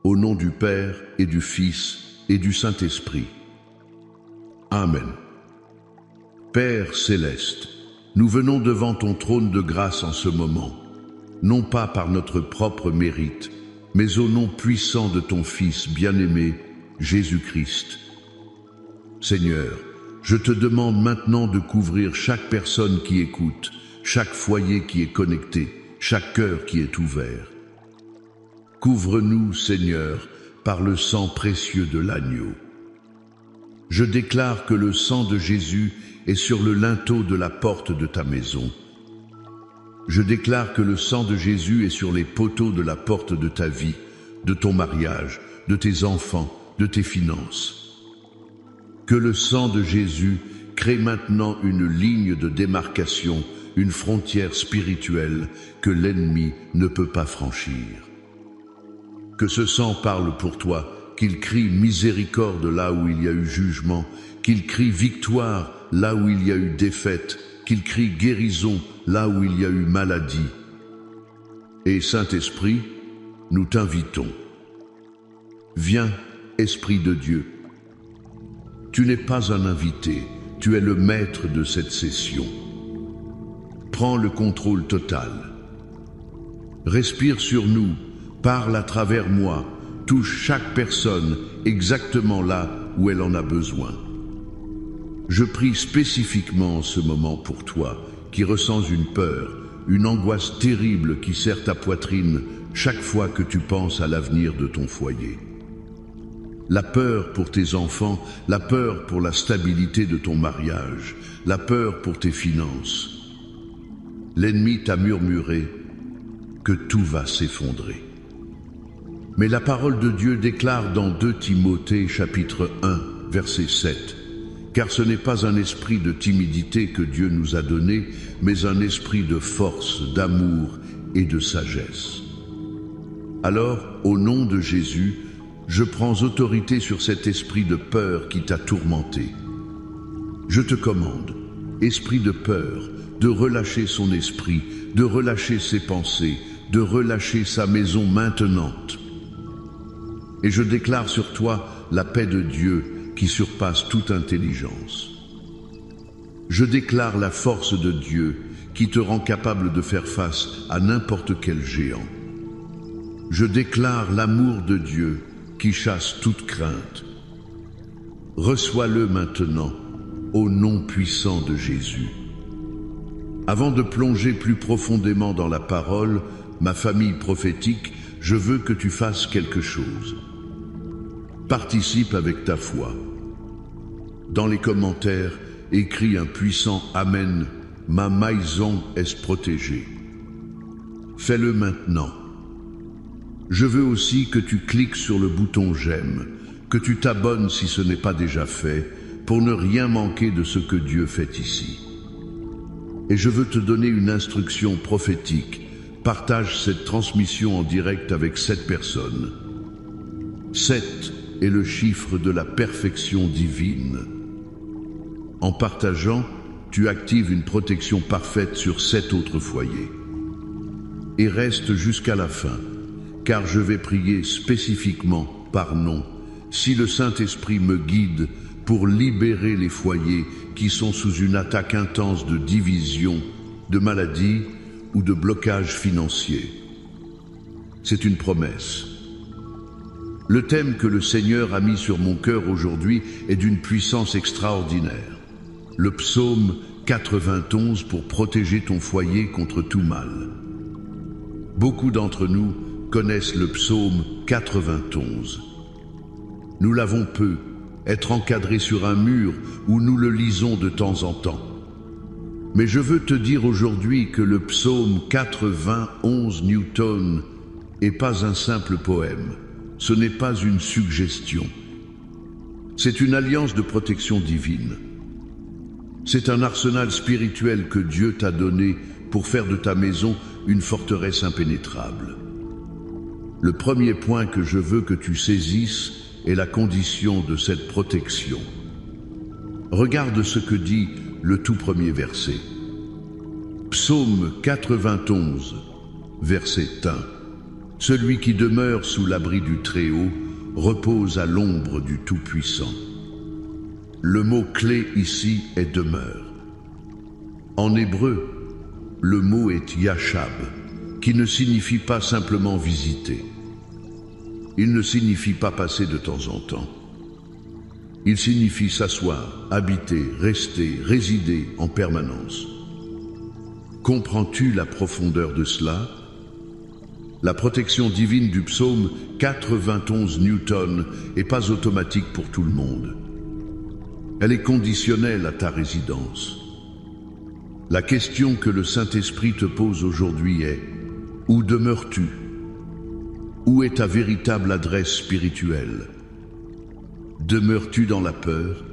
Au nom du Père et du Fils et du Saint-Esprit. Amen. Père céleste, nous venons devant ton trône de grâce en ce moment, non pas par notre propre mérite, mais au nom puissant de ton Fils bien-aimé, Jésus-Christ. Seigneur, je te demande maintenant de couvrir chaque personne qui écoute, chaque foyer qui est connecté, chaque cœur qui est ouvert. Couvre-nous, Seigneur, par le sang précieux de l'agneau. Je déclare que le sang de Jésus est sur le linteau de la porte de ta maison. Je déclare que le sang de Jésus est sur les poteaux de la porte de ta vie, de ton mariage, de tes enfants, de tes finances. Que le sang de Jésus crée maintenant une ligne de démarcation, une frontière spirituelle que l'ennemi ne peut pas franchir. Que ce sang parle pour toi, qu'il crie miséricorde là où il y a eu jugement, qu'il crie victoire là où il y a eu défaite, qu'il crie guérison là où il y a eu maladie. Et Saint-Esprit, nous t'invitons. Viens, Esprit de Dieu. Tu n'es pas un invité, tu es le maître de cette session. Prends le contrôle total. Respire sur nous, parle à travers moi, touche chaque personne exactement là où elle en a besoin. Je prie spécifiquement en ce moment pour toi, qui ressens une peur, une angoisse terrible qui serre ta poitrine chaque fois que tu penses à l'avenir de ton foyer. La peur pour tes enfants, la peur pour la stabilité de ton mariage, la peur pour tes finances. L'ennemi t'a murmuré que tout va s'effondrer. Mais la parole de Dieu déclare dans 2 Timothée chapitre 1, verset 7, « Car ce n'est pas un esprit de timidité que Dieu nous a donné, mais un esprit de force, d'amour et de sagesse. » Alors, au nom de Jésus, je prends autorité sur cet esprit de peur qui t'a tourmenté. Je te commande, esprit de peur, de relâcher son esprit, de relâcher ses pensées, de relâcher sa maison maintenante. Et je déclare sur toi la paix de Dieu qui surpasse toute intelligence. Je déclare la force de Dieu qui te rend capable de faire face à n'importe quel géant. Je déclare l'amour de Dieu qui chasse toute crainte. Reçois-le maintenant au nom puissant de Jésus. Avant de plonger plus profondément dans la parole, ma famille prophétique, je veux que tu fasses quelque chose. Participe avec ta foi. Dans les commentaires, écris un puissant Amen, ma maison est protégée. Fais-le maintenant. Je veux aussi que tu cliques sur le bouton j'aime, que tu t'abonnes si ce n'est pas déjà fait, pour ne rien manquer de ce que Dieu fait ici. Et je veux te donner une instruction prophétique. Partage cette transmission en direct avec 7 personnes. 7 est le chiffre de la perfection divine. En partageant, tu actives une protection parfaite sur 7 autres foyers. Et reste jusqu'à la fin, car je vais prier spécifiquement par nom, si le Saint-Esprit me guide pour libérer les foyers qui sont sous une attaque intense de division, de maladie ou de blocage financier. C'est une promesse. Le thème que le Seigneur a mis sur mon cœur aujourd'hui est d'une puissance extraordinaire. Le psaume 91 pour protéger ton foyer contre tout mal. Beaucoup d'entre nous connaissent le psaume 91. Nous l'avons peu, être encadré sur un mur où nous le lisons de temps en temps. Mais je veux te dire aujourd'hui que le psaume 91 Newton n'est pas un simple poème. Ce n'est pas une suggestion. C'est une alliance de protection divine. C'est un arsenal spirituel que Dieu t'a donné pour faire de ta maison une forteresse impénétrable. Le premier point que je veux que tu saisisses est la condition de cette protection. Regarde ce que dit le tout premier verset. Psaume 91, verset 1. Celui qui demeure sous l'abri du Très-Haut repose à l'ombre du Tout-Puissant. Le mot-clé ici est demeure. En hébreu, le mot est yashab, qui ne signifie pas simplement visiter. Il ne signifie pas passer de temps en temps. Il signifie s'asseoir, habiter, rester, résider en permanence. Comprends-tu la profondeur de cela? La protection divine du psaume 91 Newton n'est pas automatique pour tout le monde. Elle est conditionnelle à ta résidence. La question que le Saint-Esprit te pose aujourd'hui est: où demeures-tu? Où est ta véritable adresse spirituelle? Demeures-tu dans la peur?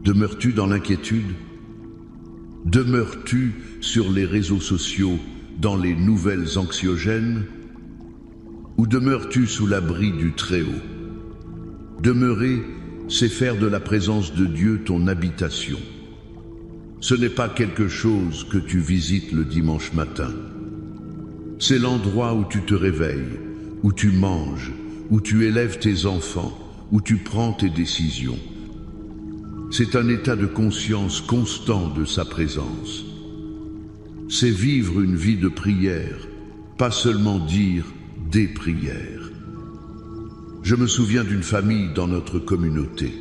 Demeures-tu dans l'inquiétude? Demeures-tu sur les réseaux sociaux, dans les nouvelles anxiogènes? Ou demeures-tu sous l'abri du Très-Haut? Demeurer, c'est faire de la présence de Dieu ton habitation. Ce n'est pas quelque chose que tu visites le dimanche matin. C'est l'endroit où tu te réveilles, où tu manges, où tu élèves tes enfants, où tu prends tes décisions. C'est un état de conscience constant de sa présence. C'est vivre une vie de prière, pas seulement dire des prières. Je me souviens d'une famille dans notre communauté.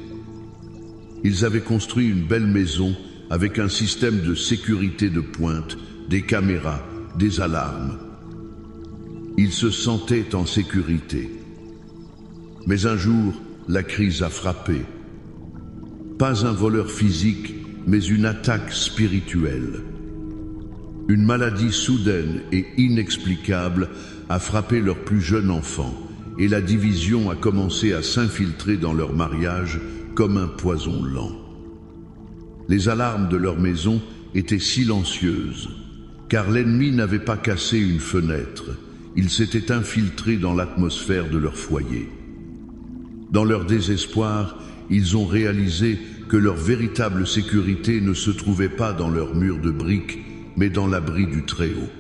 Ils avaient construit une belle maison avec un système de sécurité de pointe, des caméras, des alarmes. Ils se sentaient en sécurité. Mais un jour, la crise a frappé. Pas un voleur physique, mais une attaque spirituelle. Une maladie soudaine et inexplicable a frappé leur plus jeune enfant, et la division a commencé à s'infiltrer dans leur mariage comme un poison lent. Les alarmes de leur maison étaient silencieuses, car l'ennemi n'avait pas cassé une fenêtre, il s'était infiltré dans l'atmosphère de leur foyer. Dans leur désespoir, ils ont réalisé que leur véritable sécurité ne se trouvait pas dans leurs murs de briques, mais dans l'abri du Très-Haut.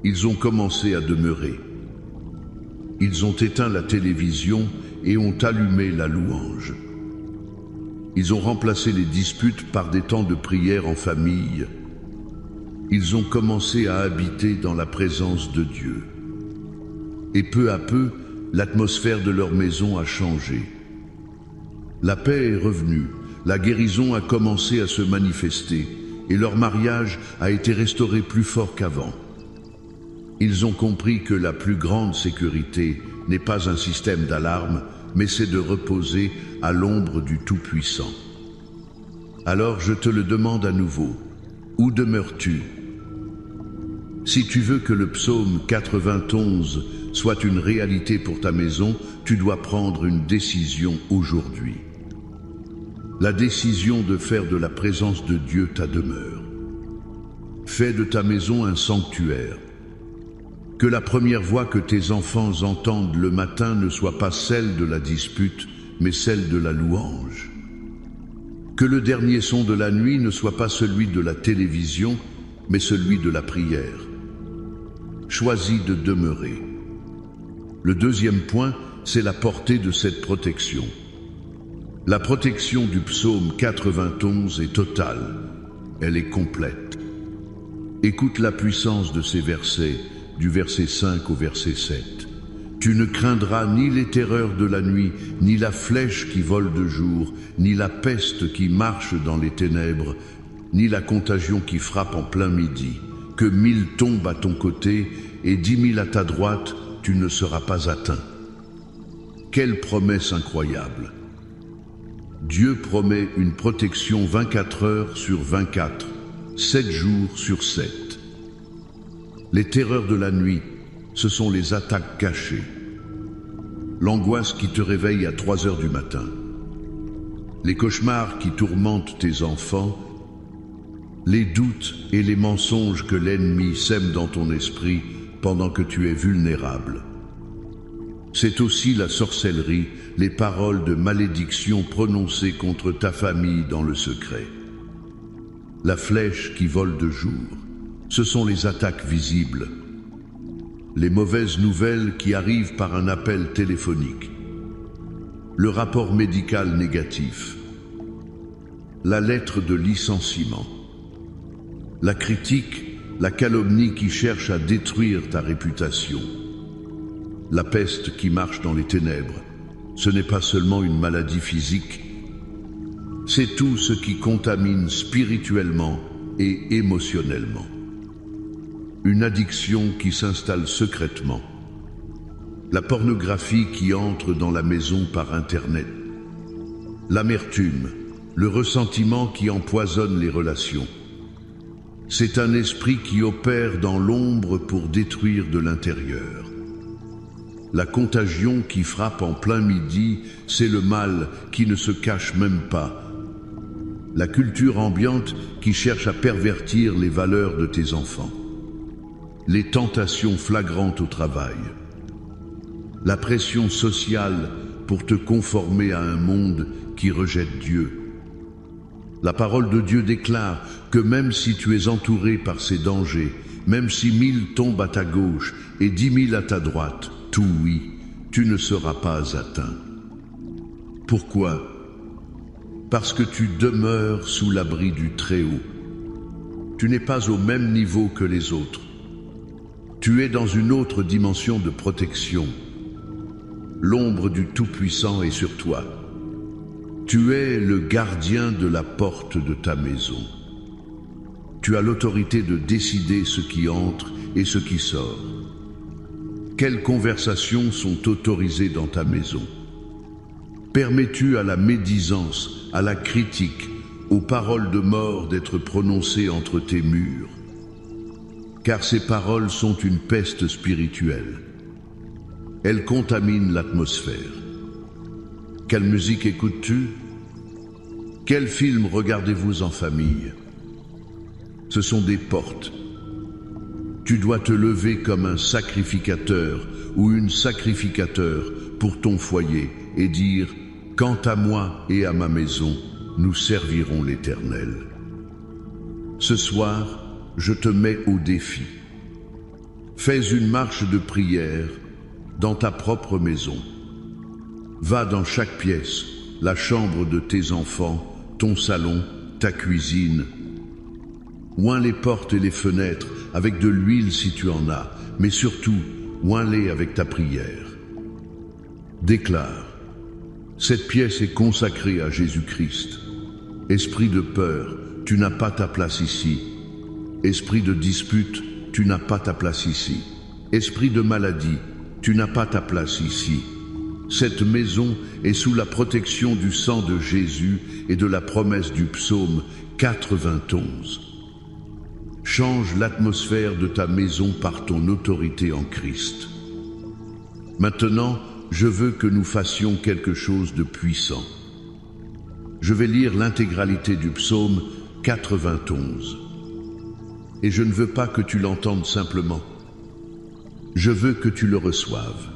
Ils ont commencé à demeurer. Ils ont éteint la télévision et ont allumé la louange. Ils ont remplacé les disputes par des temps de prière en famille. Ils ont commencé à habiter dans la présence de Dieu. Et peu à peu, l'atmosphère de leur maison a changé. La paix est revenue, la guérison a commencé à se manifester et leur mariage a été restauré plus fort qu'avant. Ils ont compris que la plus grande sécurité n'est pas un système d'alarme, mais c'est de reposer à l'ombre du Tout-Puissant. Alors je te le demande à nouveau, où demeures-tu? Si tu veux que le psaume 91 soit une réalité pour ta maison, tu dois prendre une décision aujourd'hui. La décision de faire de la présence de Dieu ta demeure. Fais de ta maison un sanctuaire. Que la première voix que tes enfants entendent le matin ne soit pas celle de la dispute, mais celle de la louange. Que le dernier son de la nuit ne soit pas celui de la télévision, mais celui de la prière. Choisis de demeurer. Le deuxième point, c'est la portée de cette protection. La protection du psaume 91 est totale, elle est complète. Écoute la puissance de ces versets, du verset 5 au verset 7. Tu ne craindras ni les terreurs de la nuit, ni la flèche qui vole de jour, ni la peste qui marche dans les ténèbres, ni la contagion qui frappe en plein midi. Que 1000 tombent à ton côté et 10 000 à ta droite, tu ne seras pas atteint. Quelle promesse incroyable! Dieu promet une protection 24 heures sur 24, 7 jours sur 7. Les terreurs de la nuit, ce sont les attaques cachées. L'angoisse qui te réveille à 3 heures du matin. Les cauchemars qui tourmentent tes enfants. Les doutes et les mensonges que l'ennemi sème dans ton esprit pendant que tu es vulnérable. C'est aussi la sorcellerie, les paroles de malédiction prononcées contre ta famille dans le secret. La flèche qui vole de jour, ce sont les attaques visibles. les mauvaises nouvelles qui arrivent par un appel téléphonique, le rapport médical négatif, la lettre de licenciement, la critique, la calomnie qui cherche à détruire ta réputation, la peste qui marche dans les ténèbres. Ce n'est pas seulement une maladie physique, c'est tout ce qui contamine spirituellement et émotionnellement. Une addiction qui s'installe secrètement, la pornographie qui entre dans la maison par Internet, l'amertume, le ressentiment qui empoisonne les relations. C'est un esprit qui opère dans l'ombre pour détruire de l'intérieur. La contagion qui frappe en plein midi, c'est le mal qui ne se cache même pas. La culture ambiante qui cherche à pervertir les valeurs de tes enfants. Les tentations flagrantes au travail. La pression sociale pour te conformer à un monde qui rejette Dieu. La parole de Dieu déclare que même si tu es entouré par ces dangers, même si 1000 tombent à ta gauche et 10 000 à ta droite, tout oui, tu ne seras pas atteint. Pourquoi? Parce que tu demeures sous l'abri du Très-Haut. Tu n'es pas au même niveau que les autres. Tu es dans une autre dimension de protection. L'ombre du Tout-Puissant est sur toi. Tu es le gardien de la porte de ta maison. Tu as l'autorité de décider ce qui entre et ce qui sort. Quelles conversations sont autorisées dans ta maison? Permets-tu à la médisance, à la critique, aux paroles de mort d'être prononcées entre tes murs? Car ces paroles sont une peste spirituelle. Elles contaminent l'atmosphère. Quelle musique écoutes-tu? Quel film regardez-vous en famille? Ce sont des portes. Tu dois te lever comme un sacrificateur ou une sacrificateur pour ton foyer et dire « Quant à moi et à ma maison, nous servirons l'Éternel ». Ce soir, je te mets au défi. Fais une marche de prière dans ta propre maison. Va dans chaque pièce, la chambre de tes enfants, ton salon, ta cuisine. Oins les portes et les fenêtres avec de l'huile si tu en as, mais surtout, oins-les avec ta prière. Déclare, cette pièce est consacrée à Jésus-Christ. Esprit de peur, tu n'as pas ta place ici. Esprit de dispute, tu n'as pas ta place ici. Esprit de maladie, tu n'as pas ta place ici. Cette maison est sous la protection du sang de Jésus et de la promesse du psaume 91. Change l'atmosphère de ta maison par ton autorité en Christ. Maintenant, je veux que nous fassions quelque chose de puissant. Je vais lire l'intégralité du psaume 91. Et je ne veux pas que tu l'entendes simplement. Je veux que tu le reçoives.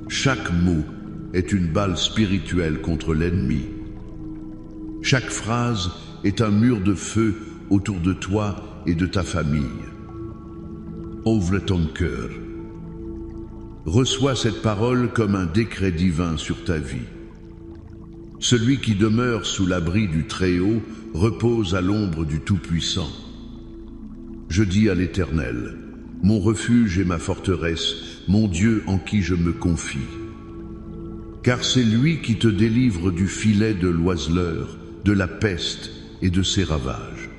Chaque mot est une balle spirituelle contre l'ennemi. Chaque phrase est un mur de feu autour de toi et de ta famille. Ouvre ton cœur. Reçois cette parole comme un décret divin sur ta vie. Celui qui demeure sous l'abri du Très-Haut repose à l'ombre du Tout-Puissant. Je dis à l'Éternel, mon refuge et ma forteresse, mon Dieu en qui je me confie. Car c'est lui qui te délivre du filet de l'oiseleur, de la peste et de ses ravages.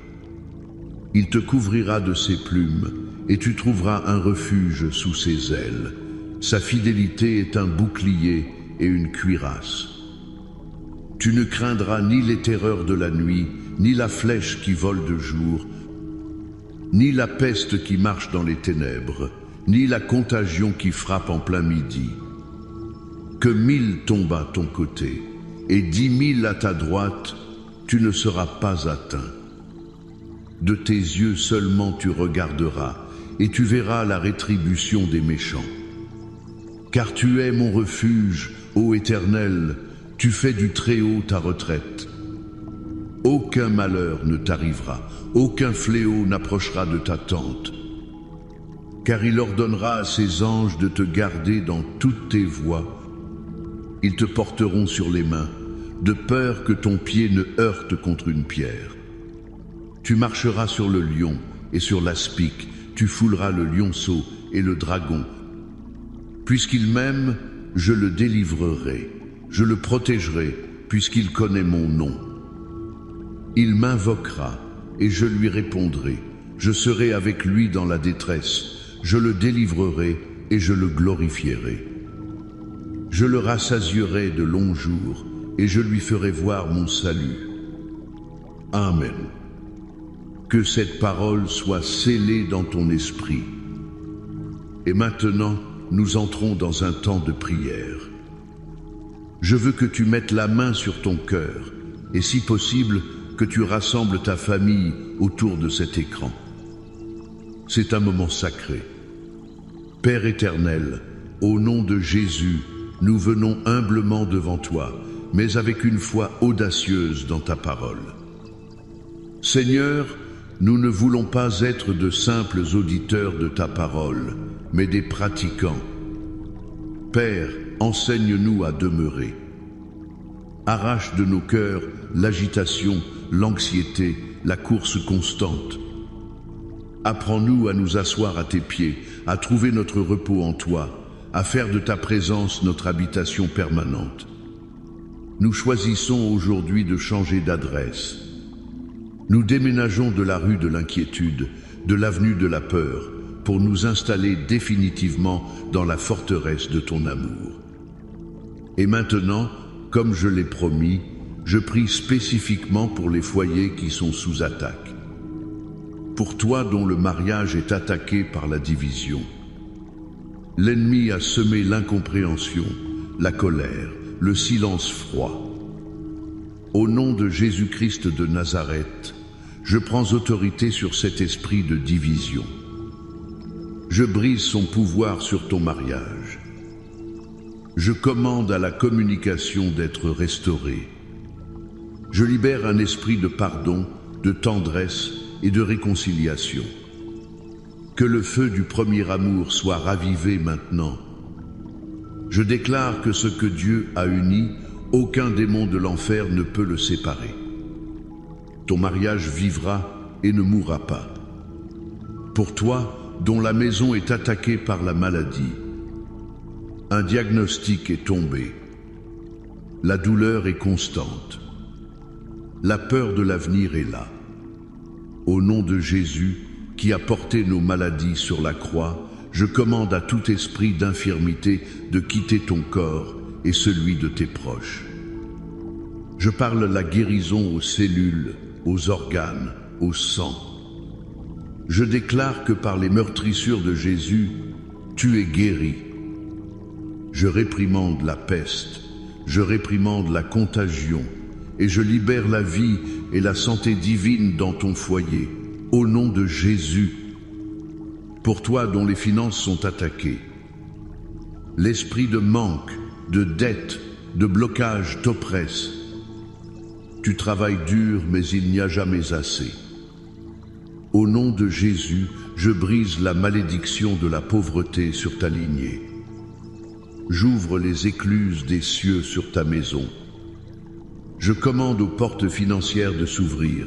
Il te couvrira de ses plumes, et tu trouveras un refuge sous ses ailes. Sa fidélité est un bouclier et une cuirasse. Tu ne craindras ni les terreurs de la nuit, ni la flèche qui vole de jour, ni la peste qui marche dans les ténèbres, ni la contagion qui frappe en plein midi. Que 1000 tombent à ton côté, et 10 000 à ta droite, tu ne seras pas atteint. De tes yeux seulement tu regarderas, et tu verras la rétribution des méchants. Car tu es mon refuge, ô Éternel, tu fais du Très-Haut ta retraite. Aucun malheur ne t'arrivera, aucun fléau n'approchera de ta tente. car il ordonnera à ses anges de te garder dans toutes tes voies. Ils te porteront sur les mains, de peur que ton pied ne heurte contre une pierre. Tu marcheras sur le lion et sur l'aspic, tu fouleras le lionceau et le dragon. Puisqu'il m'aime, je le délivrerai, je le protégerai, puisqu'il connaît mon nom. Il m'invoquera, et je lui répondrai. Je serai avec lui dans la détresse, je le délivrerai et je le glorifierai. Je le rassasierai de longs jours, et je lui ferai voir mon salut. Amen. Que cette parole soit scellée dans ton esprit. Et maintenant, nous entrons dans un temps de prière. Je veux que tu mettes la main sur ton cœur, et si possible, que tu rassembles ta famille autour de cet écran. C'est un moment sacré. Père éternel, au nom de Jésus, nous venons humblement devant toi, mais avec une foi audacieuse dans ta parole. Seigneur, nous ne voulons pas être de simples auditeurs de ta parole, mais des pratiquants. Père, enseigne-nous à demeurer. Arrache de nos cœurs l'agitation, l'anxiété, la course constante. Apprends-nous à nous asseoir à tes pieds, à trouver notre repos en toi, à faire de ta présence notre habitation permanente. Nous choisissons aujourd'hui de changer d'adresse. Nous déménageons de la rue de l'inquiétude, de l'avenue de la peur, pour nous installer définitivement dans la forteresse de ton amour. Et maintenant, comme je l'ai promis, je prie spécifiquement pour les foyers qui sont sous attaque. Pour toi dont le mariage est attaqué par la division. L'ennemi a semé l'incompréhension, la colère, le silence froid. Au nom de Jésus-Christ de Nazareth, je prends autorité sur cet esprit de division. Je brise son pouvoir sur ton mariage. Je commande à la communication d'être restaurée. Je libère un esprit de pardon, de tendresse et de réconciliation. Que le feu du premier amour soit ravivé maintenant. Je déclare que ce que Dieu a uni, aucun démon de l'enfer ne peut le séparer. Ton mariage vivra et ne mourra pas. Pour toi, dont la maison est attaquée par la maladie, un diagnostic est tombé. La douleur est constante. La peur de l'avenir est là. Au nom de Jésus, qui a porté nos maladies sur la croix, je commande à tout esprit d'infirmité de quitter ton corps et celui de tes proches. Je parle la guérison aux cellules, aux organes, au sang. Je déclare que par les meurtrissures de Jésus, tu es guéri. Je réprimande la peste, je réprimande la contagion, et je libère la vie et la santé divine dans ton foyer, au nom de Jésus. Pour toi dont les finances sont attaquées, l'esprit de manque, de dette, de blocage t'oppresse. Tu travailles dur, mais il n'y a jamais assez. Au nom de Jésus, je brise la malédiction de la pauvreté sur ta lignée. J'ouvre les écluses des cieux sur ta maison. Je commande aux portes financières de s'ouvrir.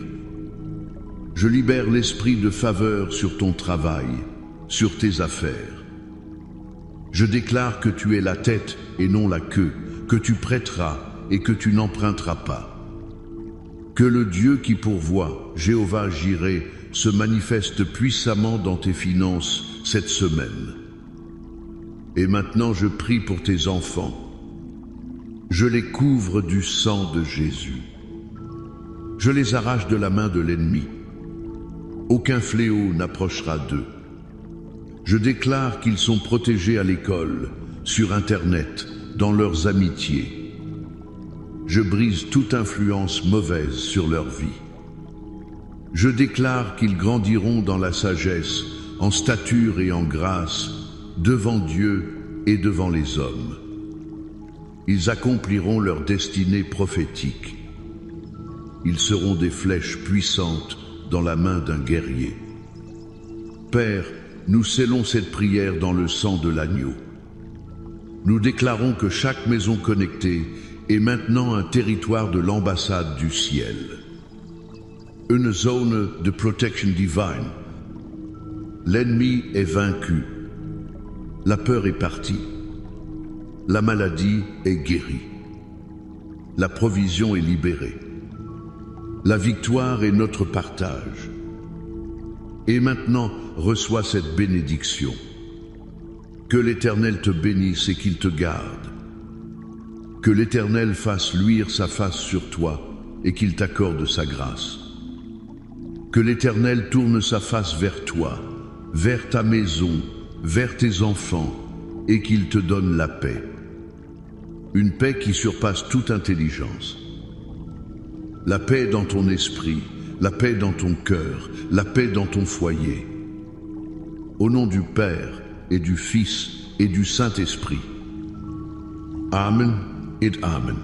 Je libère l'esprit de faveur sur ton travail, sur tes affaires. Je déclare que tu es la tête et non la queue, que tu prêteras et que tu n'emprunteras pas. Que le Dieu qui pourvoit, Jéhovah Jireh, se manifeste puissamment dans tes finances cette semaine. Et maintenant je prie pour tes enfants. Je les couvre du sang de Jésus. Je les arrache de la main de l'ennemi. Aucun fléau n'approchera d'eux. Je déclare qu'ils sont protégés à l'école, sur Internet, dans leurs amitiés. Je brise toute influence mauvaise sur leur vie. Je déclare qu'ils grandiront dans la sagesse, en stature et en grâce, devant Dieu et devant les hommes. Ils accompliront leur destinée prophétique. Ils seront des flèches puissantes dans la main d'un guerrier. Père, nous scellons cette prière dans le sang de l'agneau. Nous déclarons que chaque maison connectée est maintenant un territoire de l'ambassade du ciel. Une zone de protection divine. L'ennemi est vaincu. La peur est partie. La maladie est guérie. La provision est libérée. La victoire est notre partage. Et maintenant, reçois cette bénédiction. Que l'Éternel te bénisse et qu'il te garde. Que l'Éternel fasse luire sa face sur toi et qu'il t'accorde sa grâce. Que l'Éternel tourne sa face vers toi, vers ta maison, vers tes enfants, et qu'il te donne la paix. Une paix qui surpasse toute intelligence. La paix dans ton esprit, la paix dans ton cœur, la paix dans ton foyer. Au nom du Père et du Fils et du Saint-Esprit. Amen et Amen.